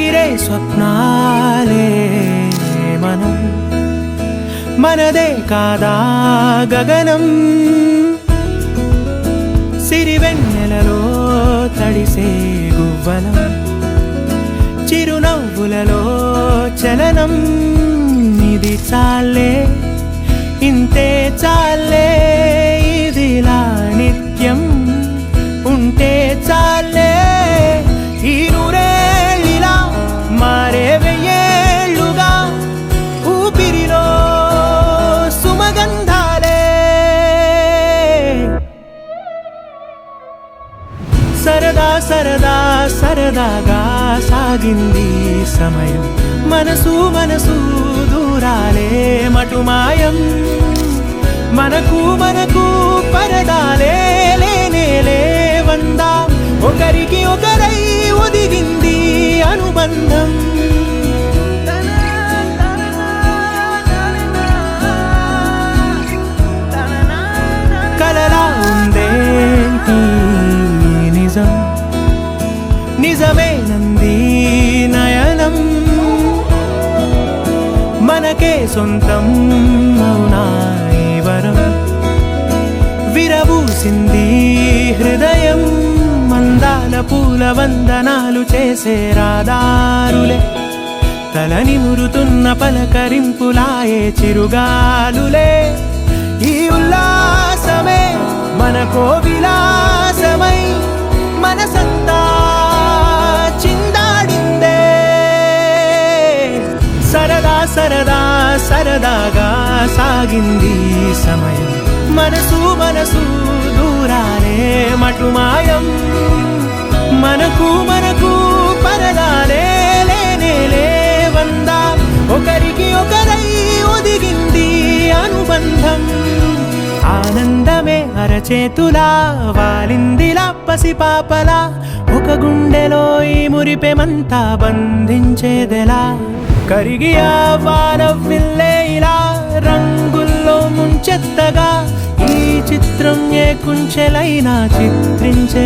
చెదిరే స్వప్నాలే మనం, మనదే కాదా గగనం, సిరివెన్నెలలో తడిసే గువ్వలం, చిరునవ్వులలో చలనం. ఇది చాలే, ఇంతే చాలే, ఇదిలా నిత్యం ఉంటే చాలే. ఈ నూరేళ్ళిలా మారే వెయ్యేళ్ళుగా ఊపిరిలో సుమగంధాలే. సరదా సరదా సరదాగా సాగింది సమయం, మనసు మనసు దూరాలే మటుమాయం. మనకు మనకు పరదాలే లేనే లేవందా, ఒకరికి ఒకరై ఒదిగింది అనుబంధం. కలలా ఉందేంటి నిజం, నిజమేనంది నయనం, మనకే సొంతం అవునా ఈ వరం. విరబూసింది హృదయం, మందాల పూల వందనాలు చేసే రాదారులే. తలని మురుతున్న పలకరింపులాయే చిరుగాలులే. ఈ ఉల్లాసమే మనకో విలాసమై మనసంతా చిందాడిందే. సరదా సరదా సరదాగా సాగింది సమయం, మనసు మనసు దూరాలే మటుమాయం. మనకు మనకు పరదాలే లేనే లేవందా, ఒకరికి ఒకరై ఒదిగింది అనుబంధం. ఆనందమే అరచేతులా వాలిందిలా పసిపాపలా, ఒక గుండెలో ఈ మురిపెమంతా బంధించేదెలా. కరిగి ఆవానవ్విల్లే ఇలా రంగుల్లో ముంచెత్తగా, ఈ చిత్రం ఏ కుంచెలైనా చిత్రించే